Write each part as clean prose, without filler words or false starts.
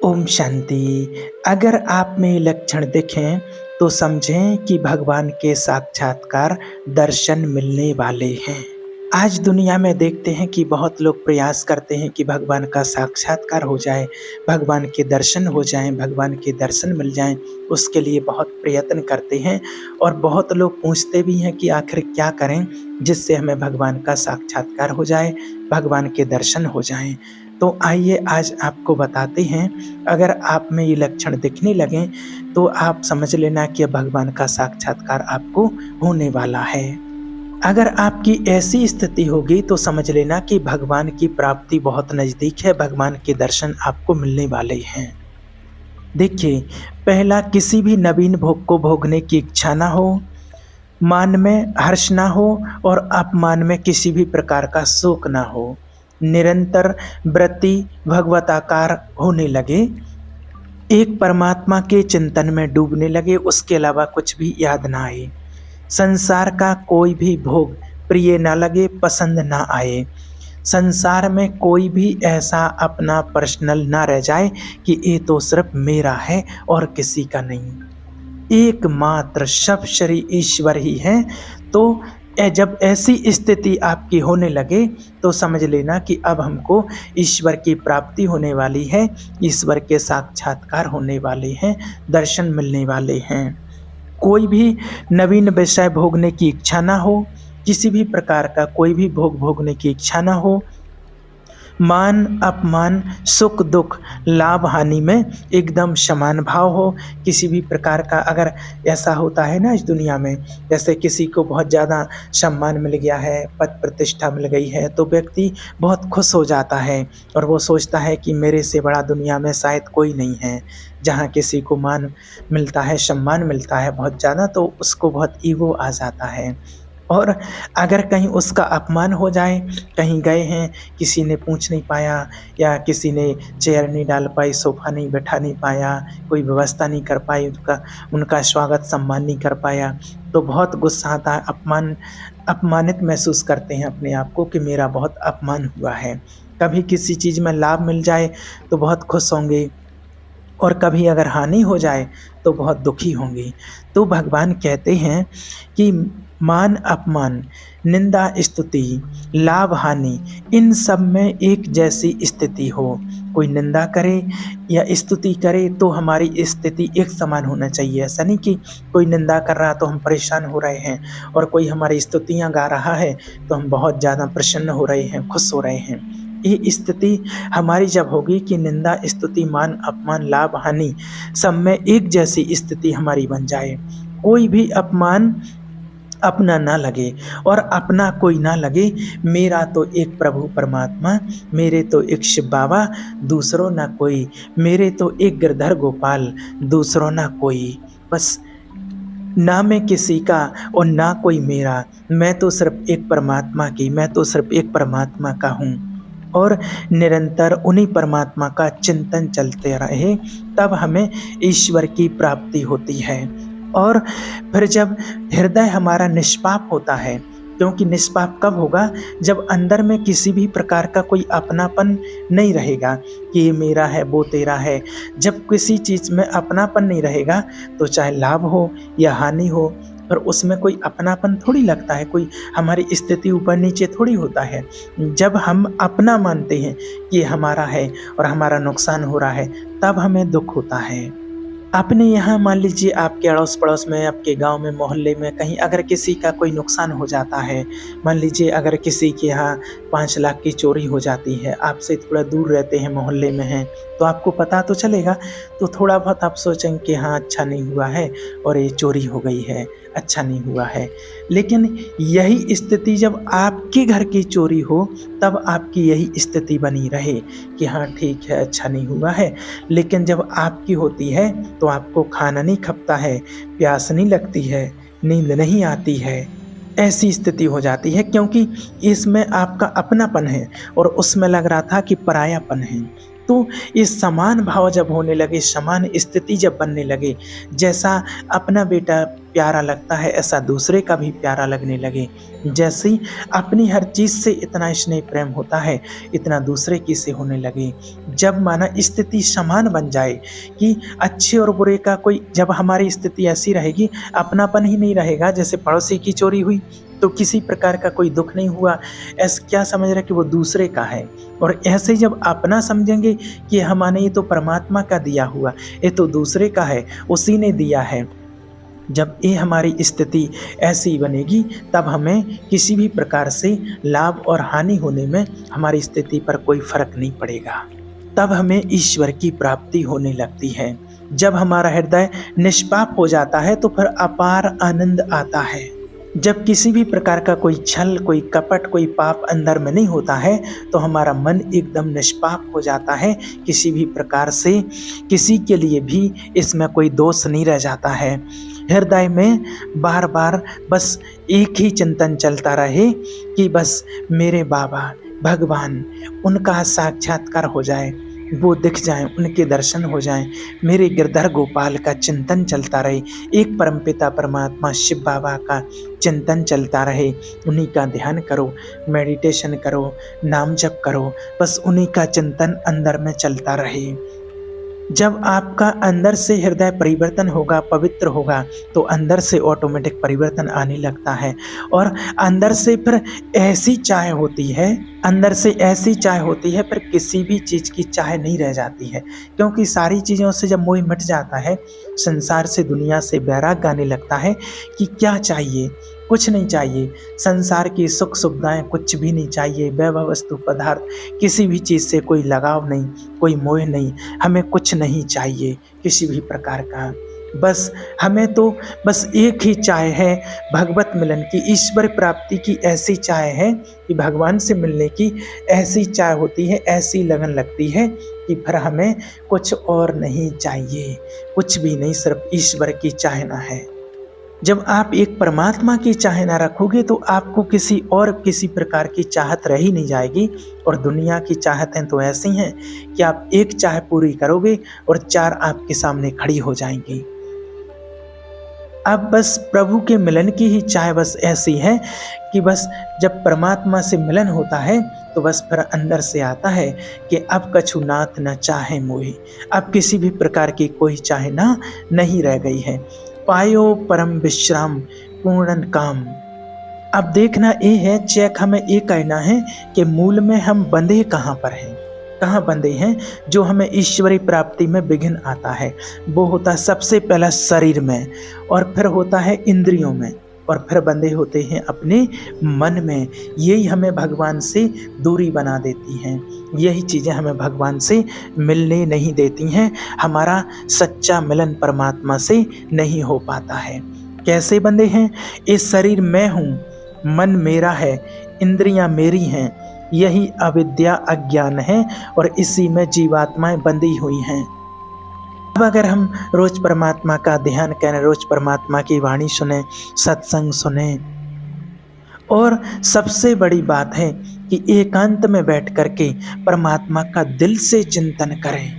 ओम शांति। अगर आप में ये लक्षण दिखें तो समझें कि भगवान के साक्षात्कार दर्शन मिलने वाले हैं। आज दुनिया में देखते हैं कि बहुत लोग प्रयास करते हैं कि भगवान का साक्षात्कार हो जाए, भगवान के दर्शन हो जाएं, भगवान के दर्शन मिल जाएं। उसके लिए बहुत प्रयत्न करते हैं और बहुत लोग पूछते भी हैं कि आखिर क्या करें जिससे हमें भगवान का साक्षात्कार हो जाए, भगवान के दर्शन हो जाएं। तो आइए आज आपको बताते हैं, अगर आप में ये लक्षण दिखने लगें तो आप समझ लेना कि अब भगवान का साक्षात्कार आपको होने वाला है। अगर आपकी ऐसी स्थिति होगी तो समझ लेना कि भगवान की प्राप्ति बहुत नज़दीक है, भगवान के दर्शन आपको मिलने वाले हैं। देखिए, पहला, किसी भी नवीन भोग को भोगने की इच्छा ना हो, मान में हर्ष ना हो और अपमान में किसी भी प्रकार का शोक ना हो। निरंतर वृत्ति भगवताकार होने लगे, एक परमात्मा के चिंतन में डूबने लगे, उसके अलावा कुछ भी याद ना आए। संसार का कोई भी भोग प्रिय ना लगे, पसंद ना आए। संसार में कोई भी ऐसा अपना पर्सनल ना रह जाए कि ये तो सिर्फ मेरा है और किसी का नहीं। एकमात्र सब श्री ईश्वर ही है। तो जब ऐसी स्थिति आपकी होने लगे तो समझ लेना कि अब हमको ईश्वर की प्राप्ति होने वाली है, ईश्वर के साक्षात्कार होने वाले हैं, दर्शन मिलने वाले हैं। कोई भी नवीन विषय भोगने की इच्छा ना हो, किसी भी प्रकार का कोई भी भोग भोगने की इच्छा ना हो। मान अपमान, सुख दुख, लाभ हानि में एकदम समान भाव हो। किसी भी प्रकार का अगर ऐसा होता है ना इस दुनिया में, जैसे किसी को बहुत ज़्यादा सम्मान मिल गया है, पद प्रतिष्ठा मिल गई है, तो व्यक्ति बहुत खुश हो जाता है और वो सोचता है कि मेरे से बड़ा दुनिया में शायद कोई नहीं है। जहाँ किसी को मान मिलता है, सम्मान मिलता है बहुत ज़्यादा, तो उसको बहुत ईगो आ जाता है। और अगर कहीं उसका अपमान हो जाए, कहीं गए हैं, किसी ने पूछ नहीं पाया या किसी ने चेयर नहीं डाल पाई, सोफ़ा नहीं बैठा नहीं पाया, कोई व्यवस्था नहीं कर पाई, उनका स्वागत सम्मान नहीं कर पाया, तो बहुत गुस्सा आता है, अपमानित महसूस करते हैं अपने आप को कि मेरा बहुत अपमान हुआ है। कभी किसी चीज़ में लाभ मिल जाए तो बहुत खुश होंगे और कभी अगर हानि हो जाए तो बहुत दुखी होंगे। तो भगवान कहते हैं कि मान अपमान, निंदा स्तुति, लाभ हानि, इन सब में एक जैसी स्थिति हो। कोई निंदा करे या स्तुति करे तो हमारी स्थिति एक समान होना चाहिए। ऐसा नहीं कि कोई निंदा कर रहा तो हम परेशान हो रहे हैं और कोई हमारी स्तुतियाँ गा रहा है तो हम बहुत ज़्यादा प्रसन्न हो रहे हैं, खुश हो रहे हैं। ये स्थिति हमारी जब होगी कि निंदा स्तुति, मान अपमान, लाभ हानि सब में एक जैसी स्थिति हमारी बन जाए, कोई भी अपमान अपना ना लगे और अपना कोई ना लगे। मेरा तो एक प्रभु परमात्मा, मेरे तो एक शिव बाबा, दूसरों ना कोई, मेरे तो एक गिरधर गोपाल, दूसरों ना कोई। बस ना मैं किसी का और ना कोई मेरा, मैं तो सिर्फ एक परमात्मा की, मैं तो सिर्फ एक परमात्मा का हूँ। और निरंतर उन्हीं परमात्मा का चिंतन चलते रहे, तब हमें ईश्वर की प्राप्ति होती है। और फिर जब हृदय हमारा निष्पाप होता है, क्योंकि निष्पाप कब होगा, जब अंदर में किसी भी प्रकार का कोई अपनापन नहीं रहेगा कि ये मेरा है वो तेरा है। जब किसी चीज़ में अपनापन नहीं रहेगा तो चाहे लाभ हो या हानि हो, पर उसमें कोई अपनापन थोड़ी लगता है, कोई हमारी स्थिति ऊपर नीचे थोड़ी होता है। जब हम अपना मानते हैं कि ये हमारा है और हमारा नुकसान हो रहा है, तब हमें दुख होता है। अपने यहाँ मान लीजिए आपके अड़ोस पड़ोस में, आपके गांव में, मोहल्ले में कहीं अगर किसी का कोई नुकसान हो जाता है, मान लीजिए अगर किसी के यहाँ 5 लाख की चोरी हो जाती है, आपसे थोड़ा दूर रहते हैं, मोहल्ले में हैं, तो आपको पता तो चलेगा, तो थोड़ा बहुत आप सोचेंगे कि हाँ अच्छा नहीं हुआ है और ये चोरी हो गई है, अच्छा नहीं हुआ है। लेकिन यही स्थिति जब आपके घर की चोरी हो तब आपकी यही स्थिति बनी रहे कि हाँ ठीक है, अच्छा नहीं हुआ है। लेकिन जब आपकी होती है तो आपको खाना नहीं खपता है, प्यास नहीं लगती है, नींद नहीं आती है, ऐसी स्थिति हो जाती है, क्योंकि इसमें आपका अपनापन है और उसमें लग रहा था कि परायापन है। तो ये समान भाव जब होने लगे, समान स्थिति जब बनने लगे, जैसा अपना बेटा प्यारा लगता है ऐसा दूसरे का भी प्यारा लगने लगे। जैसे अपनी हर चीज़ से इतना स्नेह प्रेम होता है, इतना दूसरे की से होने लगे। जब माना स्थिति समान बन जाए कि अच्छे और बुरे का कोई, जब हमारी स्थिति ऐसी रहेगी, अपनापन ही नहीं रहेगा। जैसे पड़ोसी की चोरी हुई तो किसी प्रकार का कोई दुख नहीं हुआ, ऐसा क्या समझ रहा कि वो दूसरे का है। और ऐसे जब अपना समझेंगे कि हमारे ये तो परमात्मा का दिया हुआ, ये तो दूसरे का है, उसी ने दिया है। जब ये हमारी स्थिति ऐसी बनेगी तब हमें किसी भी प्रकार से लाभ और हानि होने में हमारी स्थिति पर कोई फर्क नहीं पड़ेगा। तब हमें ईश्वर की प्राप्ति होने लगती है। जब हमारा हृदय निष्पाप हो जाता है तो फिर अपार आनंद आता है। जब किसी भी प्रकार का कोई छल, कोई कपट, कोई पाप अंदर में नहीं होता है तो हमारा मन एकदम निष्पाप हो जाता है। किसी भी प्रकार से किसी के लिए भी इसमें कोई दोष नहीं रह जाता है। हृदय में बार बार बस एक ही चिंतन चलता रहे कि बस मेरे बाबा भगवान, उनका साक्षात्कार हो जाए, वो दिख जाएं, उनके दर्शन हो जाएं। मेरे गिरधर गोपाल का चिंतन चलता रहे, एक परमपिता परमात्मा शिव बाबा का चिंतन चलता रहे। उन्हीं का ध्यान करो, मेडिटेशन करो, नाम जप करो, बस उन्हीं का चिंतन अंदर में चलता रहे। जब आपका अंदर से हृदय परिवर्तन होगा, पवित्र होगा, तो अंदर से ऑटोमेटिक परिवर्तन आने लगता है। और अंदर से फिर ऐसी चाह होती है, अंदर से ऐसी चाह होती है, फिर किसी भी चीज़ की चाह नहीं रह जाती है। क्योंकि सारी चीज़ों से जब मोह मिट जाता है, संसार से, दुनिया से वैराग्य आने लगता है कि क्या चाहिए, कुछ नहीं चाहिए। संसार की सुख सुविधाएं कुछ भी नहीं चाहिए, वैभव वस्तु पदार्थ किसी भी चीज़ से कोई लगाव नहीं, कोई मोह नहीं। हमें कुछ नहीं चाहिए किसी भी प्रकार का। बस हमें तो बस एक ही चाह है, भगवत मिलन की, ईश्वर प्राप्ति की ऐसी चाह है कि भगवान से मिलने की ऐसी चाह होती है, ऐसी लगन लगती है कि फिर हमें कुछ और नहीं चाहिए, कुछ भी नहीं, सिर्फ ईश्वर की चाहना है। जब आप एक परमात्मा की चाह ना रखोगे तो आपको किसी और किसी प्रकार की चाहत रह ही नहीं जाएगी। और दुनिया की चाहतें तो ऐसी हैं कि आप एक चाह पूरी करोगे और 4 आपके सामने खड़ी हो जाएंगी। अब बस प्रभु के मिलन की ही चाह बस ऐसी है कि बस जब परमात्मा से मिलन होता है तो बस फिर अंदर से आता है कि अब कछु नाथ न चाहे मोहि, अब किसी भी प्रकार की कोई चाहना नहीं रह गई है। पायो परम विश्राम पूर्णन काम। अब देखना ये है, चेक हमें ये कहना है कि मूल में हम बंधे कहाँ पर हैं, कहाँ बंधे हैं। जो हमें ईश्वरीय प्राप्ति में विघ्न आता है वो होता है सबसे पहला शरीर में, और फिर होता है इंद्रियों में, और फिर बंधे होते हैं अपने मन में। यही हमें भगवान से दूरी बना देती हैं, यही चीज़ें हमें भगवान से मिलने नहीं देती हैं। हमारा सच्चा मिलन परमात्मा से नहीं हो पाता है। कैसे बंधे हैं? इस शरीर मैं हूँ, मन मेरा है, इंद्रियां मेरी हैं, यही अविद्या अज्ञान है और इसी में जीवात्माएं बंधी हुई हैं। अब अगर हम रोज परमात्मा का ध्यान करें, रोज परमात्मा की वाणी सुने, सत्संग सुने, और सबसे बड़ी बात है कि एकांत में बैठ करके परमात्मा का दिल से चिंतन करें,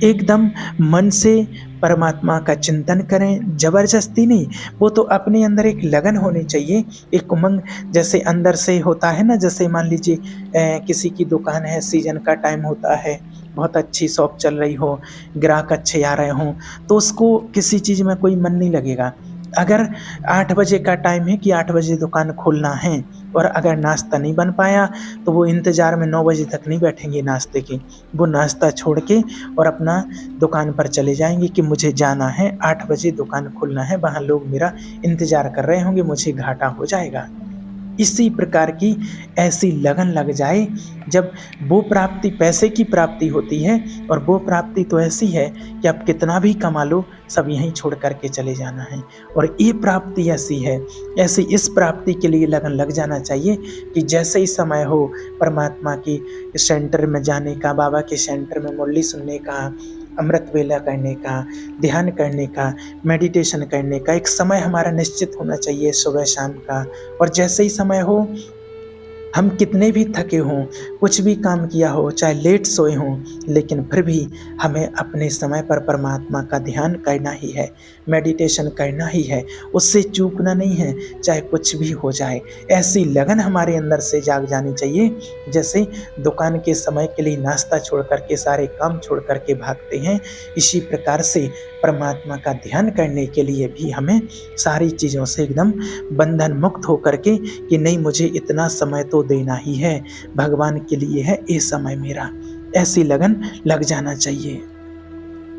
एकदम मन से परमात्मा का चिंतन करें, जबरदस्ती नहीं। वो तो अपने अंदर एक लगन होनी चाहिए, एक उमंग जैसे अंदर से होता है ना। जैसे मान लीजिए किसी की दुकान है, सीजन का टाइम होता है, बहुत अच्छी शॉप चल रही हो, ग्राहक अच्छे आ रहे हों, तो उसको किसी चीज़ में कोई मन नहीं लगेगा। अगर 8 बजे का टाइम है कि 8 बजे दुकान खोलना है और अगर नाश्ता नहीं बन पाया तो वो इंतज़ार में 9 बजे तक नहीं बैठेंगे नाश्ते के, वो नाश्ता छोड़ के और अपना दुकान पर चले जाएंगे कि मुझे जाना है, 8 बजे दुकान खोलना है, वहाँ लोग मेरा इंतज़ार कर रहे होंगे, मुझे घाटा हो जाएगा। इसी प्रकार की ऐसी लगन लग जाए। जब वो प्राप्ति पैसे की प्राप्ति होती है, और वो प्राप्ति तो ऐसी है कि आप कितना भी कमा लो सब यहीं छोड़ करके चले जाना है। और ये प्राप्ति ऐसी है, ऐसी इस प्राप्ति के लिए लगन लग जाना चाहिए कि जैसे ही समय हो परमात्मा की सेंटर में जाने का, बाबा के सेंटर में मुरली सुनने का, अमृत वेला करने का, ध्यान करने का, मेडिटेशन करने का एक समय हमारा निश्चित होना चाहिए सुबह शाम का। और जैसे ही समय हो हम कितने भी थके हों, कुछ भी काम किया हो, चाहे लेट सोए हों, लेकिन फिर भी हमें अपने समय पर परमात्मा का ध्यान करना ही है, मेडिटेशन करना ही है, उससे चूकना नहीं है, चाहे कुछ भी हो जाए। ऐसी लगन हमारे अंदर से जाग जानी चाहिए, जैसे दुकान के समय के लिए नाश्ता छोड़ कर के, सारे काम छोड़ कर के भागते हैं, इसी प्रकार से परमात्मा का ध्यान करने के लिए भी हमें सारी चीज़ों से एकदम बंधन मुक्त होकर के कि नहीं, मुझे इतना समय तो देना ही है, भगवान के लिए है ये समय मेरा, ऐसी लगन लग जाना चाहिए।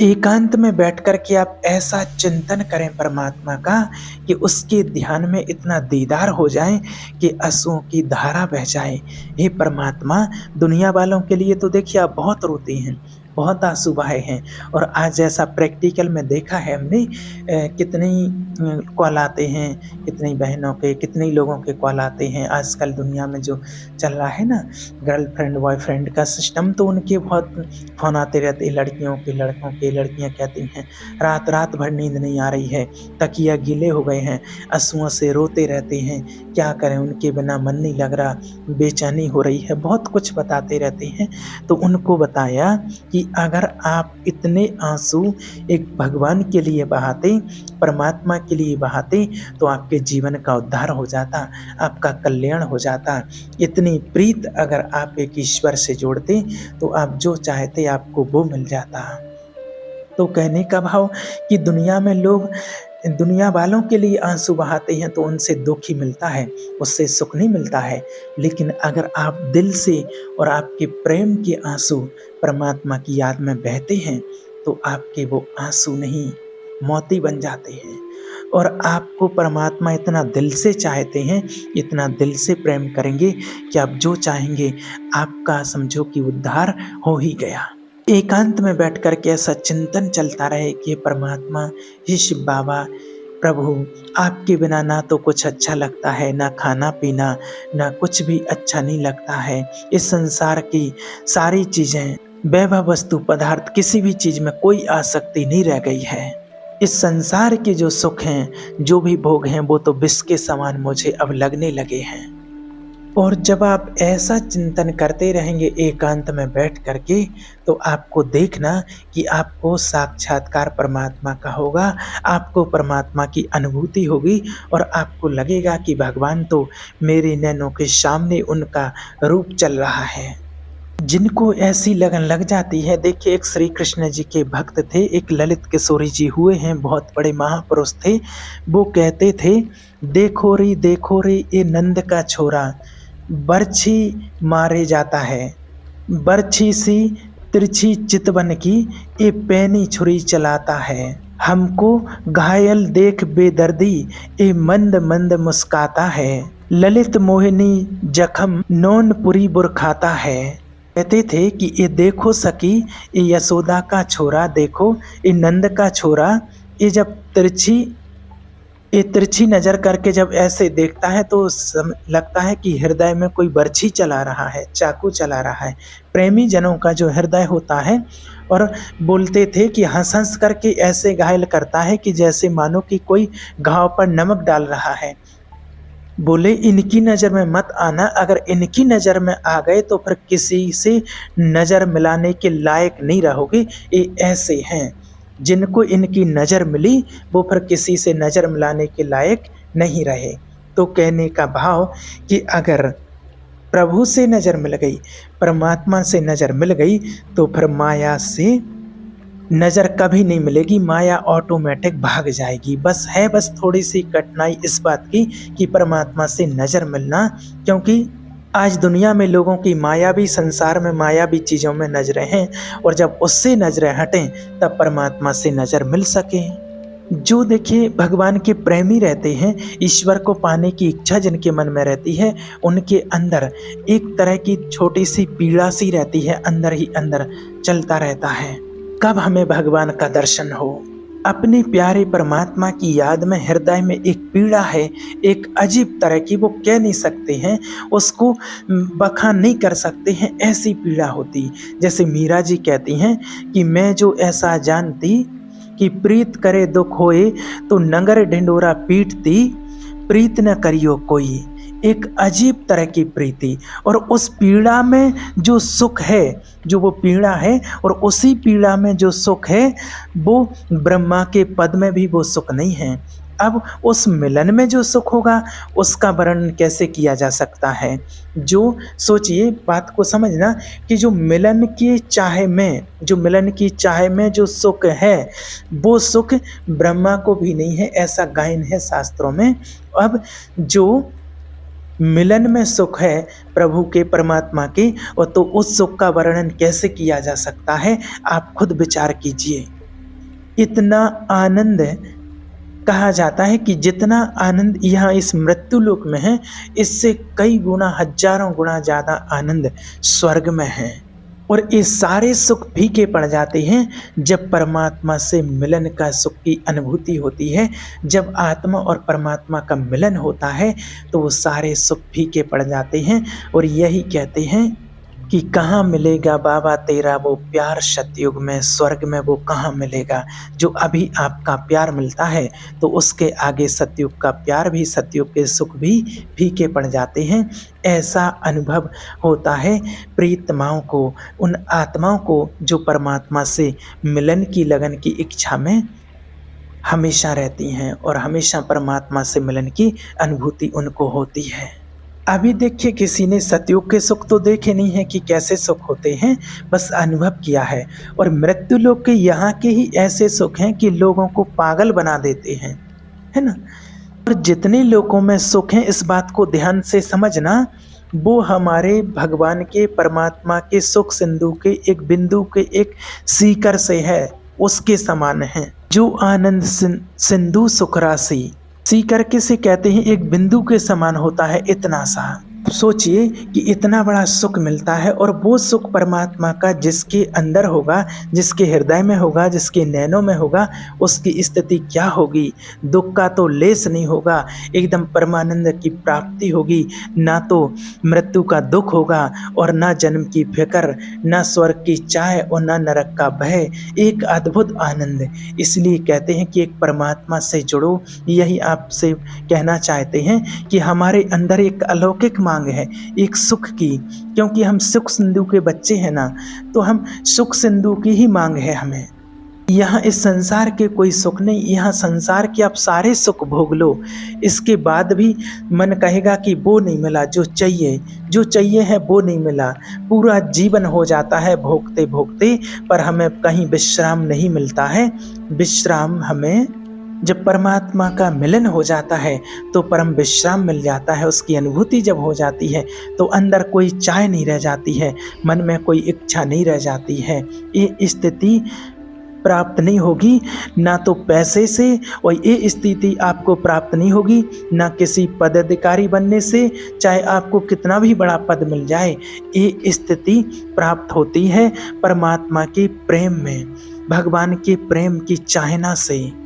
एकांत में बैठ कर के आप ऐसा चिंतन करें परमात्मा का कि उसके ध्यान में इतना दीदार हो जाए कि आंसुओं की धारा बह जाए। हे परमात्मा, दुनिया वालों के लिए तो देखिए आप बहुत रोते हैं, बहुत आंसू बहाए हैं, और आज ऐसा प्रैक्टिकल में देखा है हमने, कितनी कॉल आते हैं, कितनी बहनों के, कितने लोगों के कॉल आते हैं। आजकल दुनिया में जो चल रहा है ना, गर्लफ्रेंड बॉयफ्रेंड का सिस्टम, तो उनके बहुत फ़ोन आते रहते हैं, लड़कियों के, लड़कों के। लड़कियां कहती हैं रात रात भर नींद नहीं आ रही है, तकिया गीले हो गए हैं, आंसुओं से रोते रहते हैं, क्या करें, उनके बिना मन नहीं लग रहा, बेचैनी हो रही है, बहुत कुछ बताते रहते हैं। तो उनको बताया कि अगर आप इतने आंसू एक भगवान के लिए बहाते, परमात्मा के लिए बहाते, तो आपके जीवन का उद्धार हो जाता, आपका कल्याण हो जाता। इतनी प्रीत अगर आप एक ईश्वर से जोड़ते तो आप जो चाहते आपको वो मिल जाता। तो कहने का भाव कि दुनिया में लोग दुनिया वालों के लिए आंसू बहाते हैं तो उनसे दुख ही मिलता है, उससे सुख नहीं मिलता है। लेकिन अगर आप दिल से और आपके प्रेम के आंसू परमात्मा की याद में बहते हैं तो आपके वो आंसू नहीं, मोती बन जाते हैं। और आपको परमात्मा इतना दिल से चाहते हैं, इतना दिल से प्रेम करेंगे कि आप जो चाहेंगे आपका समझो कि उद्धार हो ही गया। एकांत में बैठ कर के ऐसा चिंतन चलता रहे कि परमात्मा, हे शिव बाबा, प्रभु, आपके बिना ना तो कुछ अच्छा लगता है, ना खाना पीना, ना कुछ भी अच्छा नहीं लगता है। इस संसार की सारी चीज़ें, वैभव वस्तु पदार्थ, किसी भी चीज़ में कोई आसक्ति नहीं रह गई है। इस संसार के जो सुख हैं, जो भी भोग हैं, वो तो विष के समान मुझे अब लगने लगे हैं। और जब आप ऐसा चिंतन करते रहेंगे एकांत में बैठ करके, तो आपको देखना कि आपको साक्षात्कार परमात्मा का होगा, आपको परमात्मा की अनुभूति होगी, और आपको लगेगा कि भगवान तो मेरे नैनों के सामने उनका रूप चल रहा है। जिनको ऐसी लगन लग जाती है, देखिए एक श्री कृष्ण जी के भक्त थे, एक ललित किशोरी जी हुए हैं, बहुत बड़े महापुरुष थे। वो कहते थे, देखो रे ये नंद का छोरा, बरछी मारे जाता है, बरछी सी तिरछी चितवन की, ये पैनी छुरी चलाता है। हमको घायल देख बेदर्दी, ये मंद मंद मुस्काता है। ललित मोहिनी जखम नौनपुरी बुरखाता है। कहते थे कि ये देखो सखी, ये यशोदा का छोरा, देखो ये नंद का छोरा, ये जब तिरछी नज़र करके जब ऐसे देखता है तो लगता है कि हृदय में कोई बर्छी चला रहा है, चाकू चला रहा है। प्रेमी जनों का जो हृदय होता है, और बोलते थे कि हंस हंस करके ऐसे घायल करता है कि जैसे मानो कि कोई घाव पर नमक डाल रहा है। बोले इनकी नज़र में मत आना, अगर इनकी नज़र में आ गए तो फिर किसी से नज़र मिलाने के लायक नहीं रहोगे। ये ऐसे हैं, जिनको इनकी नज़र मिली वो फिर किसी से नज़र मिलाने के लायक नहीं रहे। तो कहने का भाव कि अगर प्रभु से नज़र मिल गई, परमात्मा से नज़र मिल गई, तो फिर माया से नज़र कभी नहीं मिलेगी, माया ऑटोमेटिक भाग जाएगी। बस थोड़ी सी कठिनाई इस बात की कि परमात्मा से नज़र मिलना, क्योंकि आज दुनिया में लोगों की मायावी, संसार में मायावी चीज़ों में नजरें हैं, और जब उससे नजरें हटें तब परमात्मा से नज़र मिल सके। जो देखिए भगवान के प्रेमी रहते हैं, ईश्वर को पाने की इच्छा जिनके मन में रहती है, उनके अंदर एक तरह की छोटी सी पीड़ा सी रहती है, अंदर ही अंदर चलता रहता है, कब हमें भगवान का दर्शन हो। अपने प्यारे परमात्मा की याद में हृदय में एक पीड़ा है, एक अजीब तरह की, वो कह नहीं सकते हैं, उसको बखान नहीं कर सकते हैं, ऐसी पीड़ा होती। जैसे मीरा जी कहती हैं कि मैं जो ऐसा जानती कि प्रीत करे दुख होए, तो नंगर ढिंडोरा पीटती, प्रीत न करियो कोई। एक अजीब तरह की प्रीति, और उस पीड़ा में जो सुख है, जो वो पीड़ा है और उसी पीड़ा में जो सुख है, वो ब्रह्मा के पद में भी वो सुख नहीं है। अब उस मिलन में जो सुख होगा उसका वर्णन कैसे किया जा सकता है। जो सोचिए, बात को समझना कि जो मिलन की चाह में जो सुख है, वो सुख ब्रह्मा को भी नहीं है, ऐसा गायन है शास्त्रों में। अब जो मिलन में सुख है प्रभु के, परमात्मा के, और तो उस सुख का वर्णन कैसे किया जा सकता है, आप खुद विचार कीजिए। इतना आनंद कहा जाता है कि जितना आनंद यहाँ इस मृत्यु लोक में है, इससे कई गुना, हजारों गुना ज़्यादा आनंद स्वर्ग में है। और ये सारे सुख फीके पड़ जाते हैं जब परमात्मा से मिलन का सुख की अनुभूति होती है। जब आत्मा और परमात्मा का मिलन होता है तो वो सारे सुख फीके पड़ जाते हैं। और यही कहते हैं कि कहाँ मिलेगा बाबा तेरा वो प्यार सतयुग में, स्वर्ग में वो कहाँ मिलेगा। जो अभी आपका प्यार मिलता है तो उसके आगे सतयुग का प्यार भी, सतयुग के सुख भी फीके पड़ जाते हैं। ऐसा अनुभव होता है प्रीतमाओं को, उन आत्माओं को जो परमात्मा से मिलन की लगन की इच्छा में हमेशा रहती हैं और हमेशा परमात्मा से मिलन की अनुभूति उनको होती है। अभी देखिए, किसी ने सतयुग के सुख तो देखे नहीं है कि कैसे सुख होते हैं, बस अनुभव किया है। और मृत्यु लोक के यहाँ के ही ऐसे सुख हैं कि लोगों को पागल बना देते हैं, है ना। और जितने लोगों में सुख हैं, इस बात को ध्यान से समझना, वो हमारे भगवान के, परमात्मा के सुख सिंधु के एक बिंदु के एक सीकर से है, उसके समान है। जो आनंद सिंधु सुख राशि, सीकर किसे कहते हैं, एक बिंदु के समान होता है, इतना सा। सोचिए कि इतना बड़ा सुख मिलता है, और वो सुख परमात्मा का जिसके अंदर होगा, जिसके हृदय में होगा, जिसके नैनों में होगा, उसकी स्थिति क्या होगी। दुख का तो लेस नहीं होगा, एकदम परमानंद की प्राप्ति होगी। ना तो मृत्यु का दुख होगा और ना जन्म की फिक्र, ना स्वर्ग की चाह और ना नरक का भय। एक अद्भुत आनंद। इसलिए कहते हैं कि एक परमात्मा से जुड़ो। यही आपसे कहना चाहते हैं कि हमारे अंदर एक अलौकिक मांग है, एक सुख की, क्योंकि हम सुख सिंधु के बच्चे हैं ना, तो हम सुख सिंधु की ही मांग है हमें। यहाँ इस संसार के कोई सुख नहीं, यहाँ संसार के आप सारे सुख भोग लो, इसके बाद भी मन कहेगा कि वो नहीं मिला जो चाहिए है, वो नहीं मिला। पूरा जीवन हो जाता है भोगते भोगते, पर हमें कहीं विश्राम नहीं मिलता है। विश्राम हमें जब परमात्मा का मिलन हो जाता है तो परम विश्राम मिल जाता है। उसकी अनुभूति जब हो जाती है तो अंदर कोई चाह नहीं रह जाती है, मन में कोई इच्छा नहीं रह जाती है। ये स्थिति प्राप्त नहीं होगी ना तो पैसे से, और ये स्थिति आपको प्राप्त नहीं होगी ना किसी पदाधिकारी बनने से, चाहे आपको कितना भी बड़ा पद मिल जाए। ये स्थिति प्राप्त होती है परमात्मा के प्रेम में, भगवान के प्रेम की चाहना से।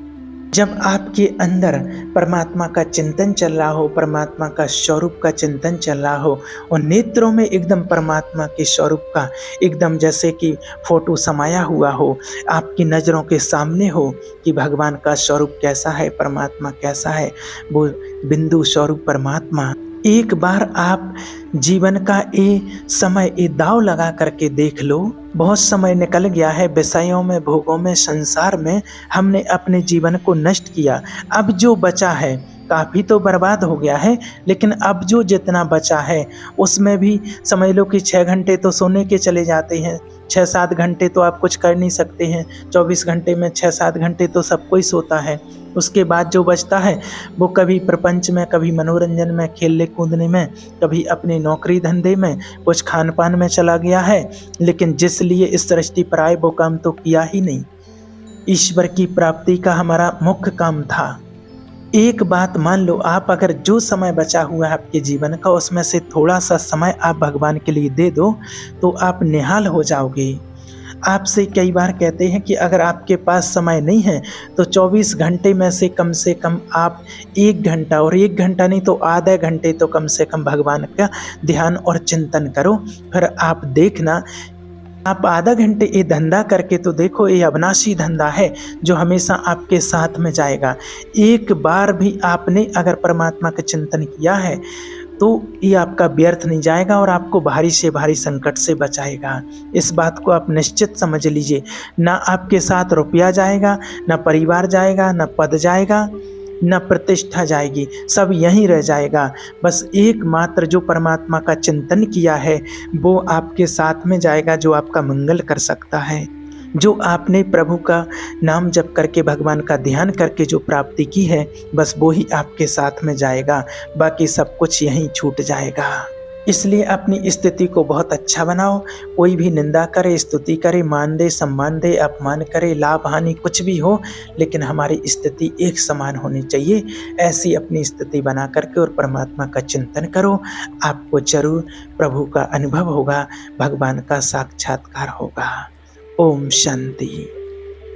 जब आपके अंदर परमात्मा का चिंतन चल रहा हो, परमात्मा का स्वरूप का चिंतन चल रहा हो, और नेत्रों में एकदम परमात्मा के स्वरूप का एकदम जैसे कि फोटो समाया हुआ हो, आपकी नज़रों के सामने हो कि भगवान का स्वरूप कैसा है, परमात्मा कैसा है, वो बिंदु स्वरूप परमात्मा। एक बार आप जीवन का ये दाव लगा करके देख लो। बहुत समय निकल गया है विषयों में, भोगों में, संसार में, हमने अपने जीवन को नष्ट किया। अब जो बचा है काफ़ी तो बर्बाद हो गया है, लेकिन अब जो जितना बचा है उसमें भी समझ लो कि 6 घंटे तो सोने के चले जाते हैं, 6-7 घंटे तो आप कुछ कर नहीं सकते हैं। 24 घंटे में 6-7 घंटे तो सब कोई सोता है। उसके बाद जो बचता है वो कभी प्रपंच में, कभी मनोरंजन में, खेलने कूदने में, कभी अपनी नौकरी धंधे में, कुछ खान पान में चला गया है। लेकिन जिस लिए इस सृष्टि पर आए वो काम तो किया ही नहीं। ईश्वर की प्राप्ति का हमारा मुख्य काम था। एक बात मान लो, आप अगर जो समय बचा हुआ है आपके जीवन का, उसमें से थोड़ा सा समय आप भगवान के लिए दे दो तो आप निहाल हो जाओगे। आपसे कई बार कहते हैं कि अगर आपके पास समय नहीं है तो 24 घंटे में से कम आप 1 घंटा, और 1 घंटा नहीं तो आधे घंटे तो कम से कम भगवान का ध्यान और चिंतन करो। फिर आप देखना, आप आधा घंटे ये धंधा करके तो देखो, ये अविनाशी धंधा है जो हमेशा आपके साथ में जाएगा। एक बार भी आपने अगर परमात्मा का चिंतन किया है, तो ये आपका व्यर्थ नहीं जाएगा और आपको भारी से भारी संकट से बचाएगा। इस बात को आप निश्चित समझ लीजिए। ना आपके साथ रुपया जाएगा, ना परिवार जाएगा, ना पद जाएगा, ना प्रतिष्ठा जाएगी, सब यहीं रह जाएगा। बस एकमात्र जो परमात्मा का चिंतन किया है वो आपके साथ में जाएगा, जो आपका मंगल कर सकता है। जो आपने प्रभु का नाम जप करके, भगवान का ध्यान करके जो प्राप्ति की है, बस वो ही आपके साथ में जाएगा, बाकी सब कुछ यहीं छूट जाएगा। इसलिए अपनी स्थिति को बहुत अच्छा बनाओ। कोई भी निंदा करे, स्तुति करे, मान दे, सम्मान दे, अपमान करे, लाभ हानि कुछ भी हो, लेकिन हमारी स्थिति एक समान होनी चाहिए। ऐसी अपनी स्थिति बना करके और परमात्मा का चिंतन करो, आपको जरूर प्रभु का अनुभव होगा, भगवान का साक्षात्कार होगा। ओम शांति।